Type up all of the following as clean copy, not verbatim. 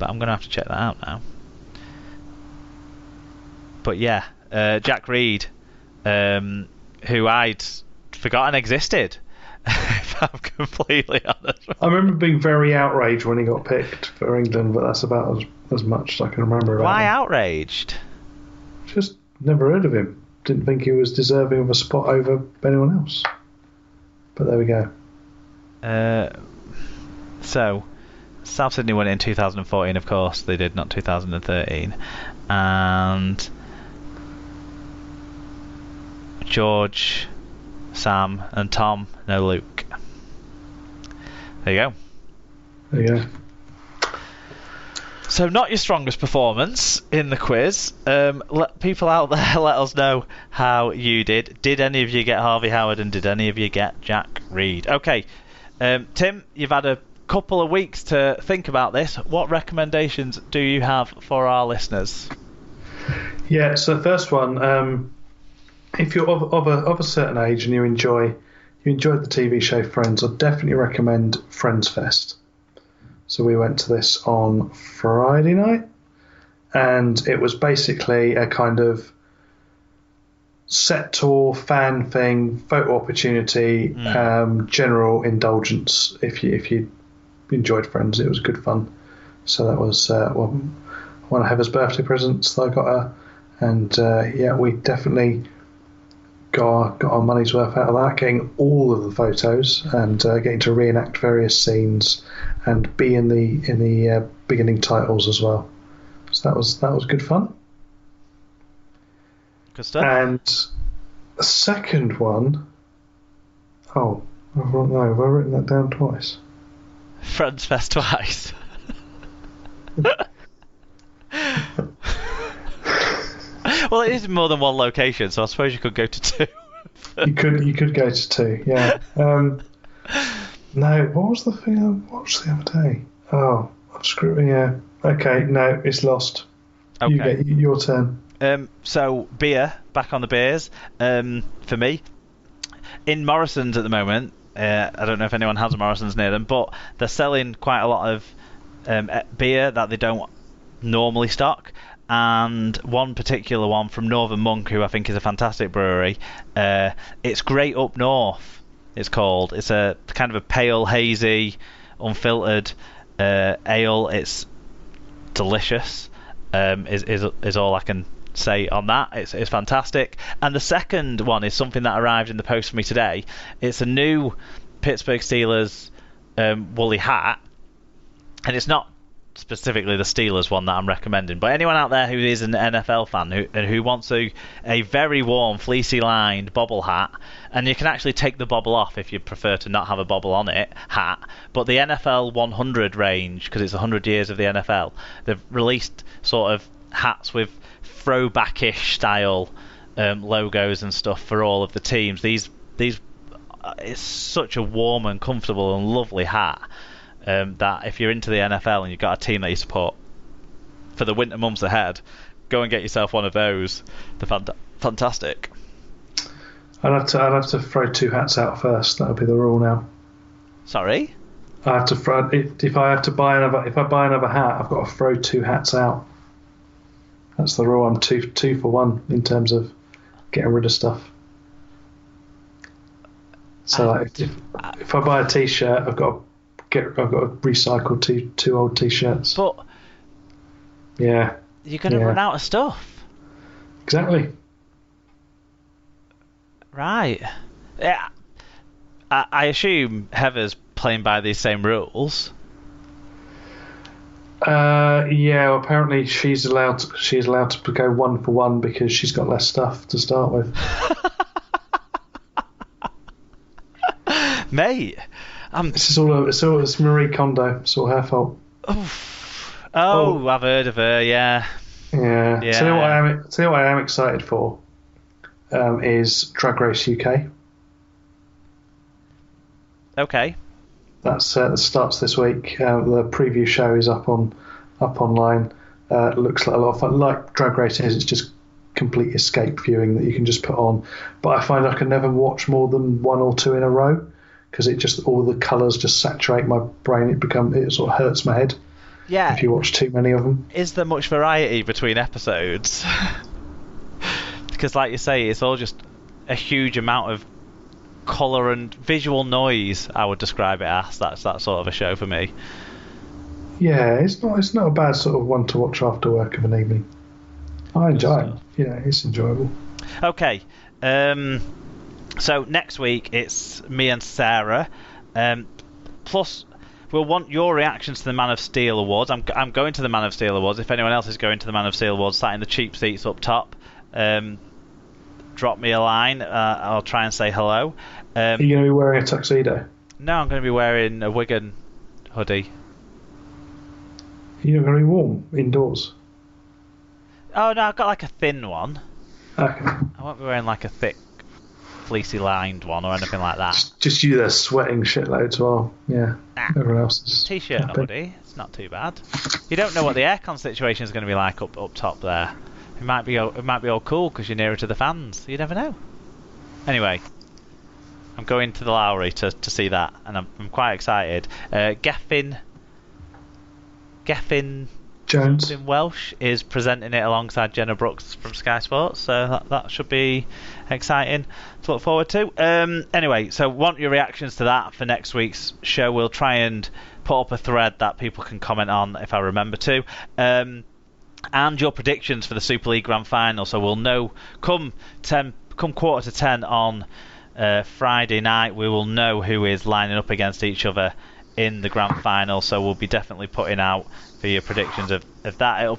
but I'm going to have to check that out now. But yeah, Jack Reed, who I'd forgotten existed, if I'm completely honest. I remember being very outraged when he got picked for England, but that's about as much as I can remember about Why him. outraged? Just never heard of him. Didn't think he was deserving of a spot over anyone else. But there we go. So, South Sydney won it in 2014, of course. They did, not 2013. And George, Sam, and Tom, no Luke. There you go. There you go. So, not your strongest performance in the quiz. People out there, let us know how you did. Did any of you get Harvey Howard, and did any of you get Jack Reed? Okay, Tim, you've had a couple of weeks to think about this. What recommendations do you have for our listeners? Yeah, so the first one, if you're of a certain age and you enjoyed the TV show Friends, I'd definitely recommend Friends Fest. So we went to this on Friday night, and it was basically a kind of set tour, fan thing, photo opportunity, general indulgence. If you enjoyed Friends, it was good fun. So that was one of Heather's birthday presents that I got her, and we definitely got our money's worth out of that, getting all of the photos and getting to reenact various scenes and be in the beginning titles as well. So that was good fun. Good stuff. And the second one, have I written that down twice? Friends Fest twice. Well, it is more than one location, so I suppose you could go to two. You could go to two, yeah. No, what was the thing I watched the other day? Oh, I'm screwing. Yeah. Okay, no, it's lost. Okay. You get your turn. So beer, back on the beers. For me, in Morrison's at the moment. I don't know if anyone has a Morrison's near them, but they're selling quite a lot of beer that they don't normally stock. And one particular one from Northern Monk, who I think is a fantastic brewery. It's Great Up North, it's called. It's a kind of a pale, hazy, unfiltered ale. It's delicious, is all I can say on that. It's fantastic. And the second one is something that arrived in the post for me today. It's a new Pittsburgh Steelers woolly hat, and it's not specifically the Steelers one that I'm recommending, but anyone out there who is an NFL fan who wants a very warm, fleecy lined bobble hat, and you can actually take the bobble off if you prefer to not have a bobble on it, hat, but the NFL 100 range, because it's 100 years of the NFL, they've released sort of hats with throwback-ish style logos and stuff for all of the teams. These it's such a warm and comfortable and lovely hat. That if you're into the NFL and you've got a team that you support for the winter months ahead, go and get yourself one of those. They're fantastic. I'd have to throw two hats out first. That would be the rule now. Sorry? I have to throw if I buy another hat, I've got to throw two hats out. That's the rule. I'm two for one in terms of getting rid of stuff. So if I buy a T-shirt, I've got to recycle two old T-shirts. But yeah, you're going to run out of stuff. Exactly. Right. Yeah. I assume Heather's playing by these same rules. Well, apparently she's allowed to go one for one because she's got less stuff to start with. Mate, it's Marie Kondo. It's all her fault. Oh, I've heard of her. Yeah. Yeah. Tell you what I am excited for is Drag Race UK. Okay. That starts this week. The preview show is up online. Looks like a lot of fun. Like Drag Race is, it's just complete escape viewing that you can just put on. But I find I can never watch more than one or two in a row because it just all the colours just saturate my brain. It sort of hurts my head. Yeah. if you watch too many of them. Is there much variety between episodes? Because, like you say, it's all just a huge amount of colour and visual noise. I would describe it as that's that sort of a show for me. Yeah, it's not a bad sort of one to watch after work of an evening. I enjoy it. Yeah, it's enjoyable. Okay, so next week it's me and Sarah. Plus, we'll want your reactions to the Man of Steel Awards. I'm going to the Man of Steel Awards. If anyone else is going to the Man of Steel Awards, sat in the cheap seats up top, drop me a line. I'll try and say hello. Are you going to be wearing a tuxedo? No, I'm going to be wearing a Wigan hoodie. You're not going to be warm indoors? Oh no, I've got like a thin one. Okay. I won't be wearing like a thick, fleecy lined one or anything like that. Just you there sweating shitloads while, everyone else is T-shirt and a hoodie, it's not too bad. You don't know what the aircon situation is going to be like up top there. It might be all cool because you're nearer to the fans. You never know. Anyway, I'm going to the Lowry to see that, and I'm quite excited. Geffin Jones in Welsh is presenting it alongside Jenna Brooks from Sky Sports, so that should be exciting to look forward to. Anyway, so want your reactions to that for next week's show. We'll try and put up a thread that people can comment on if I remember to. And your predictions for the Super League Grand Final, so we'll know come 10:15 on Friday night. We will know who is lining up against each other in the Grand Final, so we'll be definitely putting out for your predictions of that. It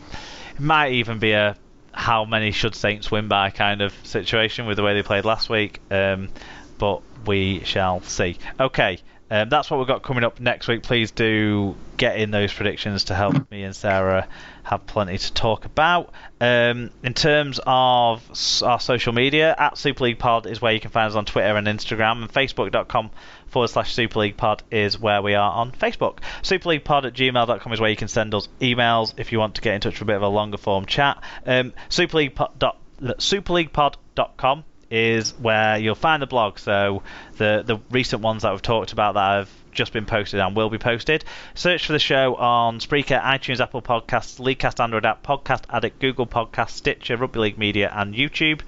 might even be a how many should Saints win by kind of situation with the way they played last week, but we shall see. Okay, that's what we've got coming up next week. Please do get in those predictions to help me and Sarah have plenty to talk about. In terms of our social media, at Super League Pod is where you can find us on Twitter and Instagram, and facebook.com/Super League Pod is where we are on Facebook. superleaguepod@gmail.com is where you can send us emails if you want to get in touch for a bit of a longer form chat. superleaguepod.com is where you'll find the blog, so the recent ones that we've talked about that have just been posted and will be posted. Search for the show on Spreaker, iTunes, Apple Podcasts, Leadcast, Android app, Podcast Addict, Google Podcasts, Stitcher, Rugby League Media and YouTube.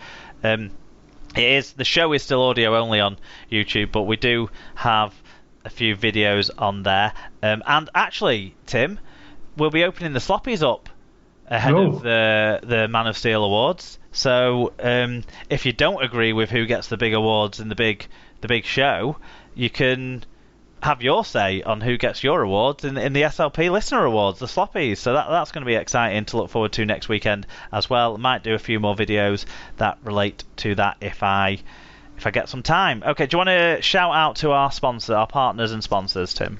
The show is still audio only on YouTube, but we do have a few videos on there. And actually, Tim, we'll be opening the Sloppies up ahead of the Man of Steel Awards. So if you don't agree with who gets the big awards in the big show, you can have your say on who gets your awards in the SLP Listener Awards, the Sloppies. So that's going to be exciting to look forward to next weekend as well. Might do a few more videos that relate to that if I get some time. Okay, do you want to shout out to our sponsor, our partners and sponsors, Tim?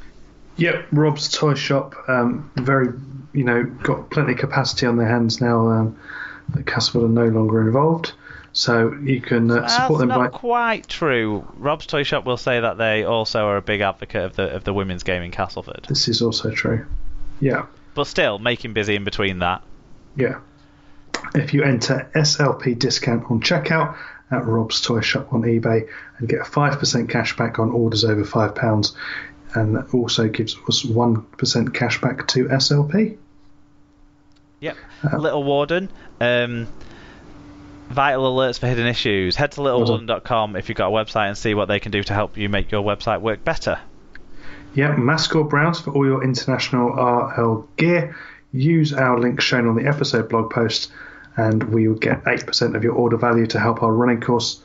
Yep, Rob's Toy Shop. Got plenty of capacity on their hands now. The Castleford are no longer involved. So you can support them by... That's not quite true. Rob's Toy Shop will say that they also are a big advocate of the women's game in Castleford. This is also true. Yeah. But still, making busy in between that. Yeah. If you enter SLP discount on checkout at Rob's Toy Shop on eBay and get a 5% cash back on orders over £5, and that also gives us 1% cash back to SLP. Yep. Little Warden. Vital alerts for hidden issues. Head to littlewarden.com if you've got a website and see what they can do to help you make your website work better. Yeah, Mascot Browse for all your international RL gear. Use our link shown on the episode blog post and we will get 8% of your order value to help our running costs.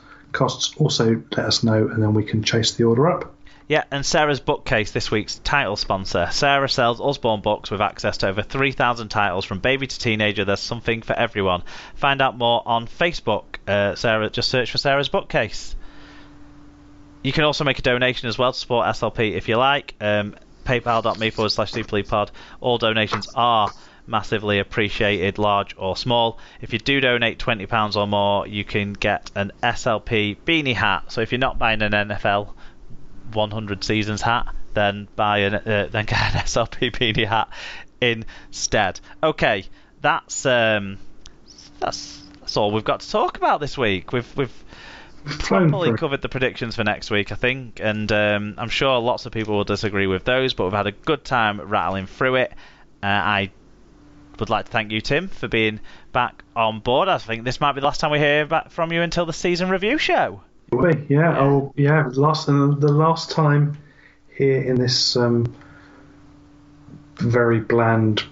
Also let us know and then we can chase the order up. Yeah, and Sarah's Bookcase, this week's title sponsor. Sarah sells Usborne books with access to over 3,000 titles from baby to teenager. There's something for everyone. Find out more on Facebook. Sarah, just search for Sarah's Bookcase. You can also make a donation as well to support SLP if you like. PayPal.me/SuperLeaguePod. All donations are massively appreciated, large or small. If you do donate £20 or more, you can get an SLP beanie hat. So if you're not buying an NFL 100 seasons hat, then get an SLP beanie hat instead. Okay, that's all we've got to talk about this week. We've properly covered the predictions for next week, I think, and I'm sure lots of people will disagree with those, but we've had a good time rattling through it. I would like to thank you, Tim, for being back on board. I think this might be the last time we hear back from you until the season review show. The last time here in this very bland,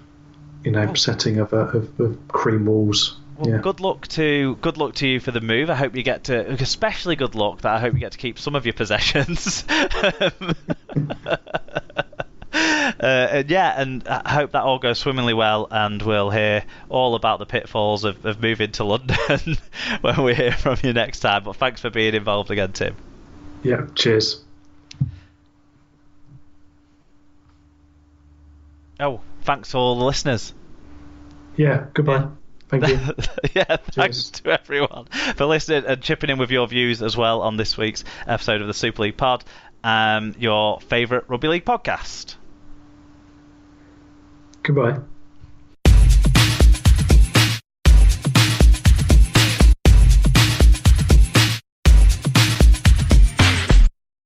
setting of cream walls. Well, good luck to you for the move. I hope you get to, especially good luck that I hope you get to keep some of your possessions. And I hope that all goes swimmingly well, and we'll hear all about the pitfalls of moving to London when we hear from you next time. But thanks for being involved again, Tim. Yeah, cheers. Oh, thanks to all the listeners. Yeah, goodbye. Thank you. Thanks to everyone for listening and chipping in with your views as well on this week's episode of the Super League Pod, your favourite rugby league podcast. Goodbye.